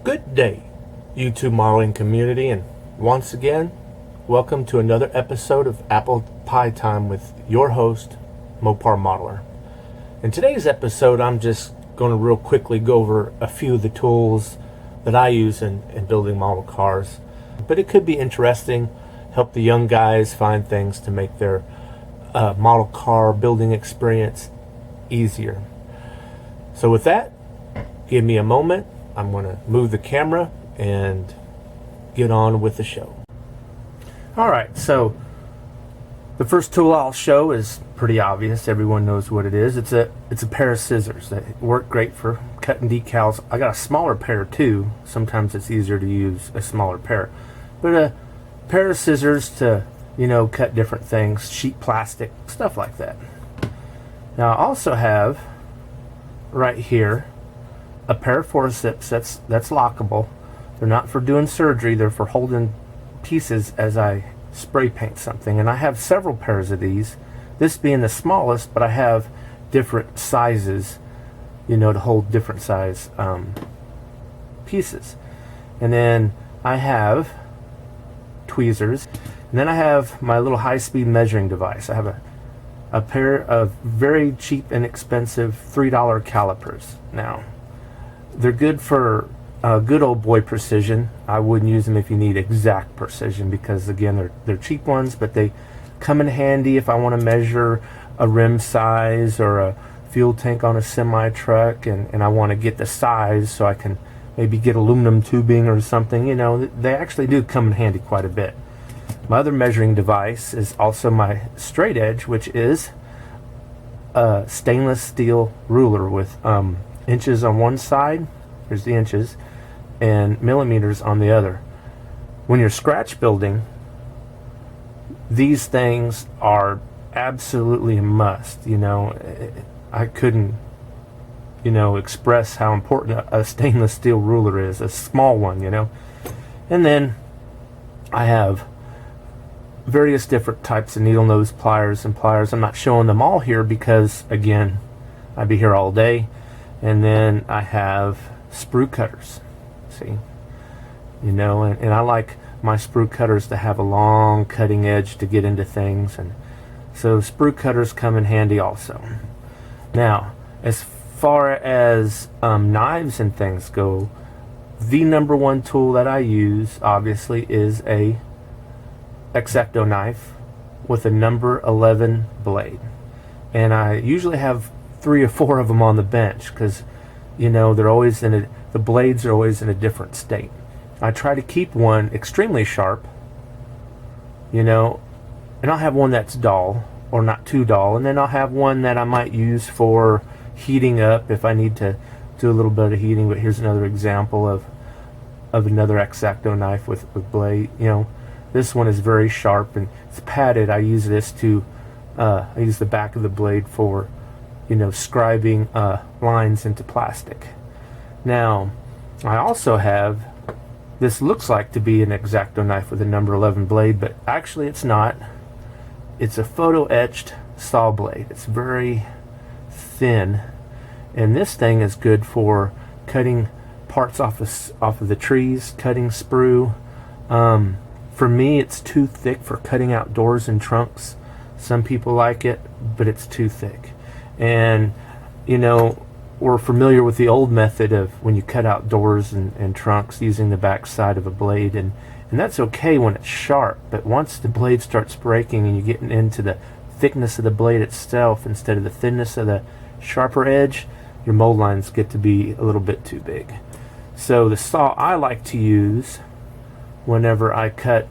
Good day, YouTube modeling community, and once again, welcome to another episode of Apple Pie Time with your host, Mopar Modeler. In today's episode, I'm just going to real quickly go over a few of the tools that I use in building model cars. But it could be interesting, help the young guys find things to make their model car building experience easier. So with that, give me a moment. I'm going to move the camera and get on with the show. Alright, so the first tool I'll show is pretty obvious. Everyone knows what it is. It's a pair of scissors that work great for cutting decals. I got a smaller pair too. Sometimes it's easier to use a smaller pair. But a pair of scissors to, cut different things, sheet plastic, stuff like that. Now I also have right here a pair of forceps that's lockable. They're not for doing surgery, they're for holding pieces as I spray paint something. And I have several pairs of these, this being the smallest, but I have different sizes, to hold different size pieces. And then I have tweezers, and then I have my little high-speed measuring device. I have a pair of very cheap and expensive $3 calipers. Now, they're good for good old boy precision. I wouldn't use them if you need exact precision because, again, they're cheap ones, but they come in handy if I want to measure a rim size or a fuel tank on a semi-truck and I want to get the size so I can maybe get aluminum tubing or something. They actually do come in handy quite a bit. My other measuring device is also my straight edge, which is a stainless steel ruler with inches on one side, here's the inches, and millimeters on the other. When you're scratch building, these things are absolutely a must. I couldn't express how important a stainless steel ruler is, a small one. And then I have various different types of needle nose pliers and pliers. I'm not showing them all here because, again, I'd be here all day. And then I have sprue cutters, see, and I like my sprue cutters to have a long cutting edge to get into things, and so sprue cutters come in handy also. Now, as far as knives and things go, the number one tool that I use, obviously, is a X-Acto knife with a number 11 blade, and I usually have 3 or 4 of them on the bench because they're always the blades are always in a different state. I try to keep one extremely sharp, and I'll have one that's dull or not too dull, and then I'll have one that I might use for heating up if I need to do a little bit of heating. But here's another example of another X-Acto knife with blade. This one is very sharp and it's padded. I use this to I use the back of the blade for scribing lines into plastic. Now, I also have, this looks like to be an X-Acto knife with a number 11 blade, but actually it's not. It's a photo etched saw blade. It's very thin, and this thing is good for cutting parts off of the trees, cutting sprue. For me, it's too thick for cutting out doors and trunks. Some people like it, but it's too thick. And we're familiar with the old method of when you cut out doors and trunks using the back side of a blade, and that's okay when it's sharp, but once the blade starts breaking and you're getting into the thickness of the blade itself instead of the thinness of the sharper edge, your mold lines get to be a little bit too big. So the saw I like to use whenever I cut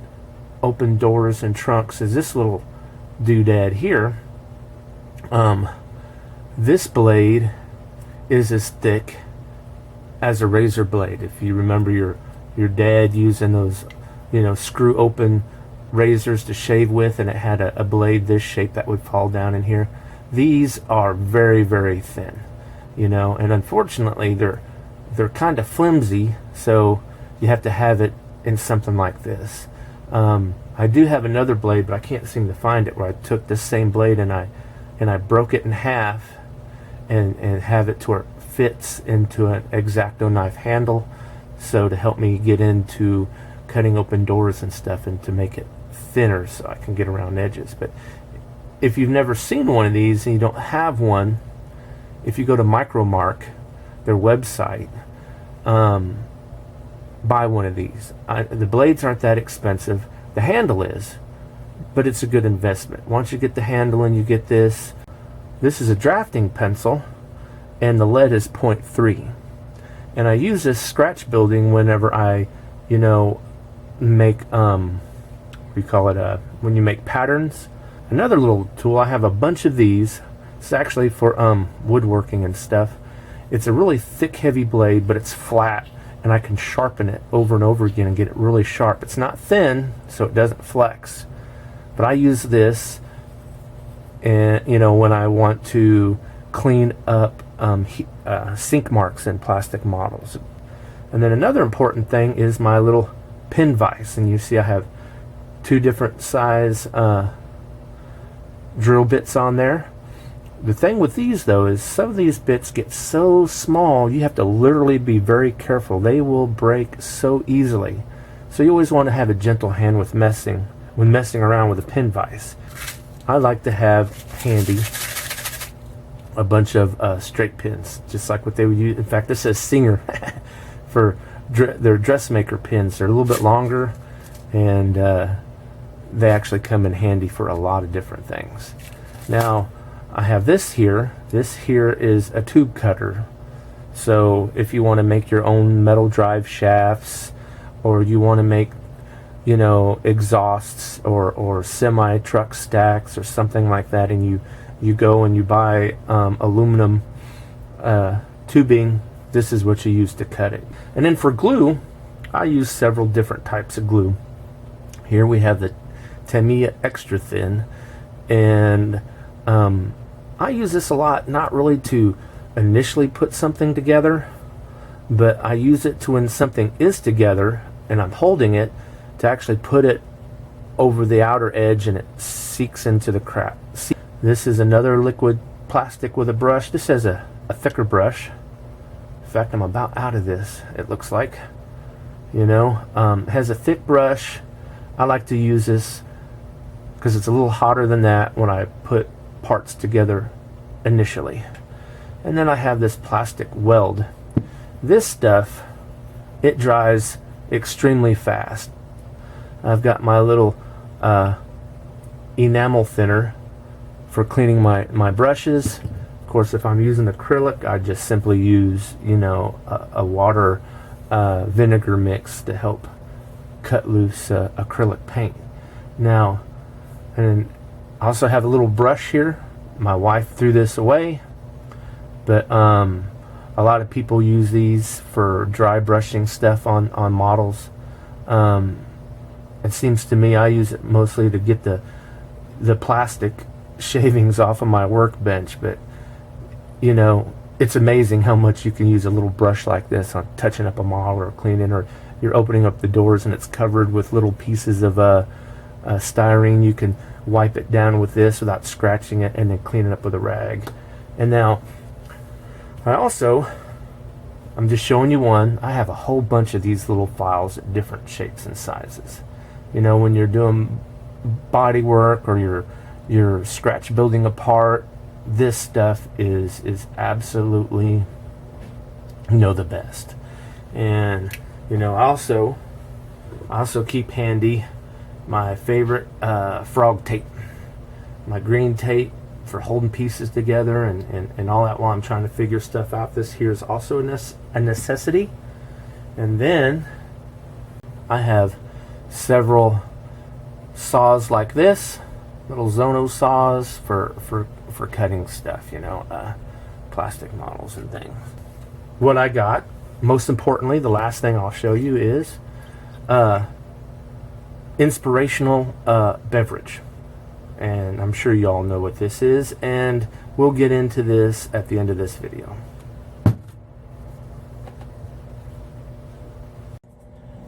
open doors and trunks is this little doodad here. This blade is as thick as a razor blade. If you remember your dad using those, screw open razors to shave with, and it had a blade this shape that would fall down in here. These are very, very thin, and unfortunately they're kind of flimsy, so you have to have it in something like this. I do have another blade, but I can't seem to find it, where I took this same blade and I broke it in half and have it to where it fits into an X-Acto knife handle. so to help me get into cutting open doors and stuff, and to make it thinner so I can get around edges. But if you've never seen one of these and you don't have one, if you go to Micromark, their website, buy one of these. The blades aren't that expensive. The handle is, but it's a good investment. Once you get the handle and you get this, this is a drafting pencil, and the lead is 0.3. And I use this scratch building whenever I, make, we call it when you make patterns. Another little tool, I have a bunch of these. It's actually for woodworking and stuff. It's a really thick, heavy blade, but it's flat, and I can sharpen it over and over again and get it really sharp. It's not thin, so it doesn't flex. But I use this, and when I want to clean up sink marks in plastic models. And then another important thing is my little pin vise, and you see I have 2 different size drill bits on there. The thing with these though is some of these bits get so small you have to literally be very careful. They will break so easily. So you always want to have a gentle hand with messing around with a pin vise. I like to have handy a bunch of straight pins, just like what they would use. In fact, this says Singer for their dressmaker pins. They're a little bit longer, and they actually come in handy for a lot of different things. Now, I have this here. This here is a tube cutter. So if you want to make your own metal drive shafts, or you want to make, exhausts or semi truck stacks or something like that, and you go and you buy aluminum tubing, this is what you use to cut it. And then for glue, I use several different types of glue. Here we have the Tamiya Extra Thin, and I use this a lot, not really to initially put something together, but I use it to when something is together and I'm holding it, to actually put it over the outer edge and it seeks into the crack. This is another liquid plastic with a brush. This has a thicker brush. In fact, I'm about out of this, it looks like. It has a thick brush. I like to use this because it's a little hotter than that when I put parts together initially. And then I have this plastic weld. This stuff, it dries extremely fast. I've got my little enamel thinner for cleaning my brushes. Of course, if I'm using acrylic, I just simply use a water vinegar mix to help cut loose acrylic paint. Now, and I also have a little brush here. My wife threw this away, but a lot of people use these for dry brushing stuff on models. It seems to me I use it mostly to get the plastic shavings off of my workbench, but it's amazing how much you can use a little brush like this on touching up a model or cleaning, or you're opening up the doors and it's covered with little pieces of styrene. You can wipe it down with this without scratching it, and then clean it up with a rag. And now I'm just showing you one. I have a whole bunch of these little files at different shapes and sizes. When you're doing body work or you're scratch building a part, this stuff is absolutely the best. And I also keep handy my favorite frog tape, my green tape for holding pieces together and all that while I'm trying to figure stuff out. This here is also a necessity. And then I have several saws like this, little Zono saws for cutting stuff, plastic models and things. What I got, most importantly, the last thing I'll show you is inspirational beverage. And I'm sure you all know what this is, and we'll get into this at the end of this video.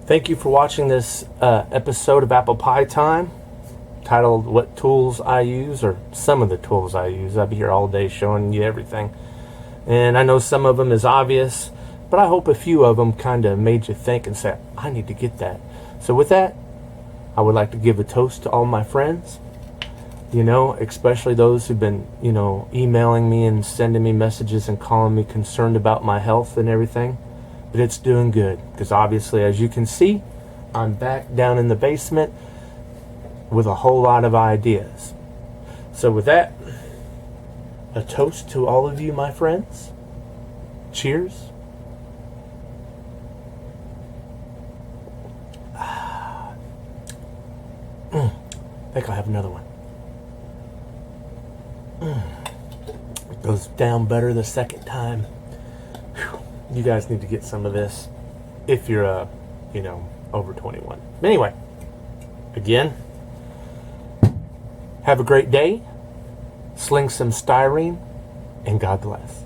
Thank you for watching this episode of Apple Pie Time, titled What Tools I Use, or some of the tools I use. I'll be here all day showing you everything. And I know some of them is obvious, But I hope a few of them kind of made you think and say, I need to get that. So with that, I would like to give a toast to all my friends, especially those who've been, emailing me and sending me messages and calling me concerned about my health and everything. But it's doing good, because obviously, as you can see, I'm back down in the basement with a whole lot of ideas. So with that, a toast to all of you, my friends. Cheers. I think I'll have another one. It goes down better the second time. Whew. You guys need to get some of this if you're, over 21. Anyway, again, have a great day. Sling some styrene, and God bless.